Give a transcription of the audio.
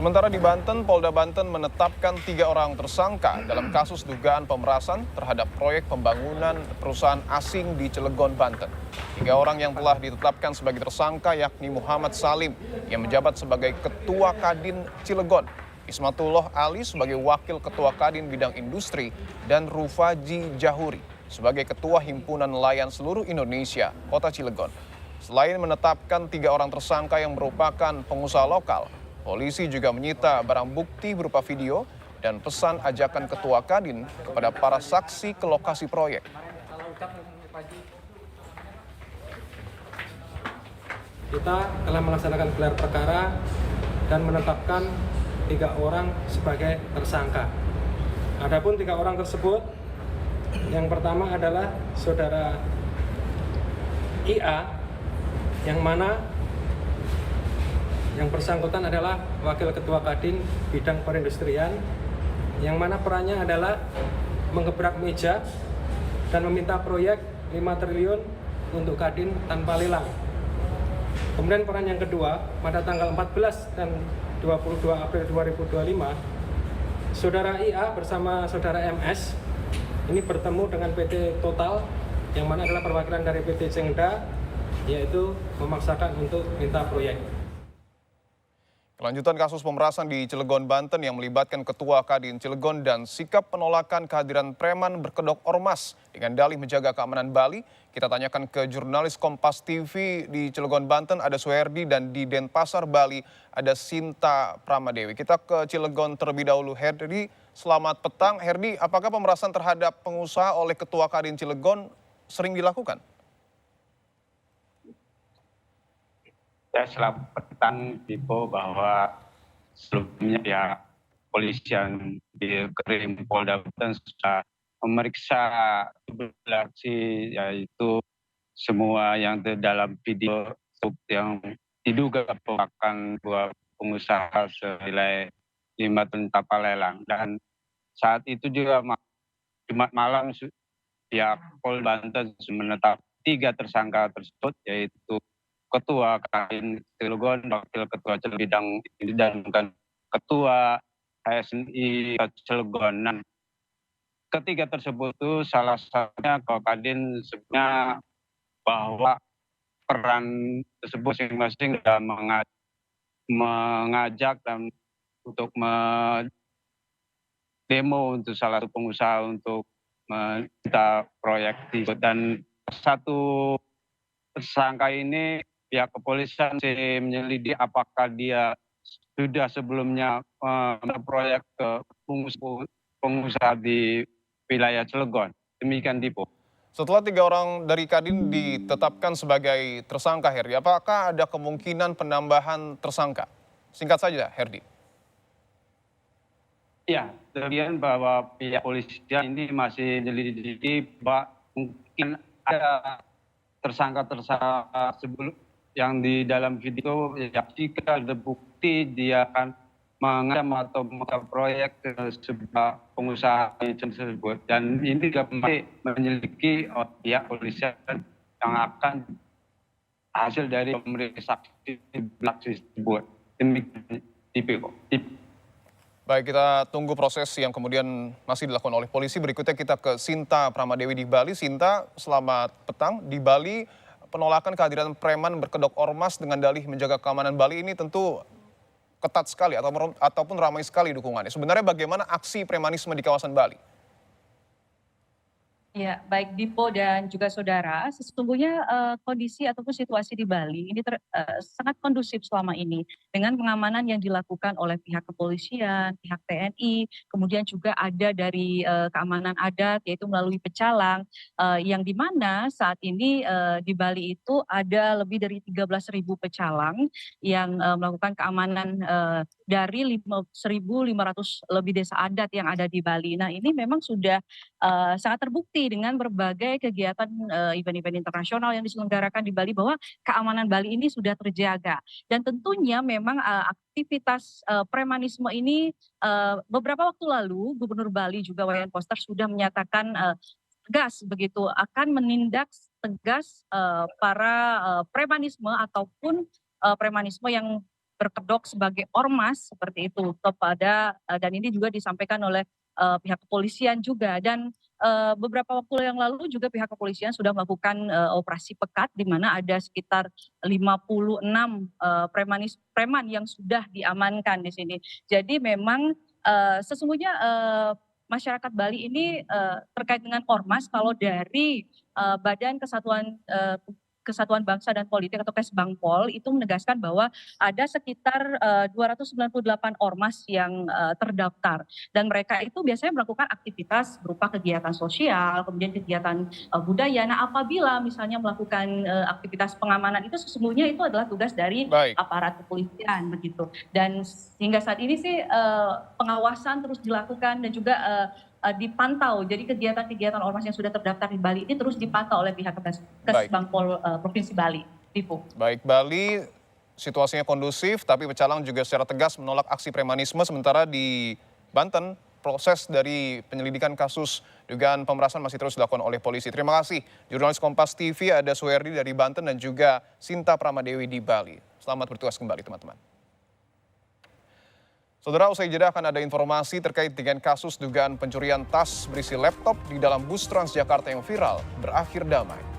Sementara di Banten, Polda Banten menetapkan 3 orang tersangka dalam kasus dugaan pemerasan terhadap proyek pembangunan perusahaan asing di Cilegon, Banten. 3 orang yang telah ditetapkan sebagai tersangka yakni Muhammad Salim yang menjabat sebagai Ketua Kadin Cilegon, Ismatullah Ali sebagai Wakil Ketua Kadin Bidang Industri, dan Rufaji Jahuri sebagai Ketua Himpunan Nelayan Seluruh Indonesia, Kota Cilegon. Selain menetapkan 3 orang tersangka yang merupakan pengusaha lokal, polisi juga menyita barang bukti berupa video dan pesan ajakan Ketua Kadin kepada para saksi ke lokasi proyek. Kita telah melaksanakan gelar perkara dan menetapkan 3 orang sebagai tersangka. Adapun 3 orang tersebut, yang pertama adalah saudara IA, yang mana yang bersangkutan adalah Wakil Ketua Kadin Bidang Perindustrian, yang mana perannya adalah menggebrak meja dan meminta proyek 5 triliun untuk Kadin tanpa lelang. Kemudian peran yang kedua, pada tanggal 14 dan 22 April 2025, saudara IA bersama saudara MS ini bertemu dengan PT Total, yang mana adalah perwakilan dari PT Cengda, yaitu memaksakan untuk minta proyek. Kelanjutan kasus pemerasan di Cilegon, Banten yang melibatkan Ketua Kadin Cilegon dan sikap penolakan kehadiran preman berkedok ormas dengan dalih menjaga keamanan Bali. Kita tanyakan ke jurnalis Kompas TV di Cilegon, Banten, ada Suherdi, dan di Denpasar, Bali, ada Sinta Pramadewi. Kita ke Cilegon terlebih dahulu. Herdi, selamat petang. Herdi, apakah pemerasan terhadap pengusaha oleh Ketua Kadin Cilegon sering dilakukan? Ya, selamat petang, Pipo, bahwa sebelumnya ya polisian di Krim Polda Banten sudah memeriksa 11 saksi, yaitu semua yang dalam video yang diduga merupakan dua pengusaha senilai 5 ton kapal lelang. Dan saat itu juga Jumat malam pihak Polda Banten menetap 3 tersangka tersebut, yaitu Ketua Kadin Cilegon, Wakil Ketua Bidang dan Ketua HSNI Cilegon. Dan ketiga tersebut itu salah satunya Ketua Kadin sebenarnya bahwa peran tersebut masing-masing dalam mengajak dan untuk demo untuk salah satu pengusaha untuk meminta proyek. Dan satu tersangka ini pihak kepolisian masih menyelidiki apakah dia sudah sebelumnya proyek ke pengusaha di wilayah Cilegon. Demikian, Dipo. Setelah 3 orang dari Kadin ditetapkan sebagai tersangka, Herdi, apakah ada kemungkinan penambahan tersangka? Singkat saja, Herdi. Ya, kemudian bahwa pihak kepolisian ini masih menyelidiki bahwa mungkin ada tersangka sebelum yang di dalam video, ya, jika ada bukti dia akan mengancam atau membuka proyek ke sebuah pengusaha tersebut. Dan ini juga masih menyelidiki pihak kepolisian yang akan hasil dari pemeriksaan saksi tersebut. Demikian, Dipo. Baik, kita tunggu proses yang kemudian masih dilakukan oleh polisi. Berikutnya kita ke Sinta Pramadewi di Bali. Sinta, selamat petang. Di Bali, penolakan kehadiran preman berkedok ormas dengan dalih menjaga keamanan Bali ini tentu ketat sekali ataupun ramai sekali dukungannya. Sebenarnya bagaimana aksi premanisme di kawasan Bali? Ya, baik Dipo dan juga saudara, sesungguhnya kondisi ataupun situasi di Bali ini sangat kondusif selama ini dengan pengamanan yang dilakukan oleh pihak kepolisian, pihak TNI, kemudian juga ada dari keamanan adat yaitu melalui pecalang, yang dimana saat ini di Bali itu ada lebih dari 13.000 pecalang yang melakukan keamanan dari 1.500 lebih desa adat yang ada di Bali. Nah, ini memang sudah sangat terbukti dengan berbagai kegiatan event-event internasional yang diselenggarakan di Bali bahwa keamanan Bali ini sudah terjaga. Dan tentunya memang aktivitas premanisme ini beberapa waktu lalu Gubernur Bali juga Wayan Koster sudah menyatakan tegas begitu akan menindak tegas para premanisme ataupun premanisme yang berkedok sebagai ormas seperti itu kepada dan ini juga disampaikan oleh pihak kepolisian juga dan beberapa waktu yang lalu juga pihak kepolisian sudah melakukan operasi pekat di mana ada sekitar 56 preman yang sudah diamankan di sini. Jadi memang sesungguhnya masyarakat Bali ini terkait dengan ormas kalau dari Badan Kesatuan Bangsa dan Politik atau Kesbangpol itu menegaskan bahwa ada sekitar 298 ormas yang terdaftar dan mereka itu biasanya melakukan aktivitas berupa kegiatan sosial, kemudian kegiatan budaya. Nah, apabila misalnya melakukan aktivitas pengamanan itu sesungguhnya itu adalah tugas dari aparat kepolisian begitu. Dan hingga saat ini sih pengawasan terus dilakukan dan juga dipantau. Jadi kegiatan-kegiatan ormas yang sudah terdaftar di Bali ini terus dipantau oleh pihak Kesbangpol Provinsi Bali. Dipo. Baik, Bali situasinya kondusif, tapi Pecalang juga secara tegas menolak aksi premanisme, sementara di Banten proses dari penyelidikan kasus dugaan pemerasan masih terus dilakukan oleh polisi. Terima kasih, jurnalis Kompas TV ada Suherdi dari Banten dan juga Sinta Pramadewi di Bali. Selamat bertugas kembali, teman-teman. Saudara, usai jeda akan ada informasi terkait dengan kasus dugaan pencurian tas berisi laptop di dalam bus Transjakarta yang viral berakhir damai.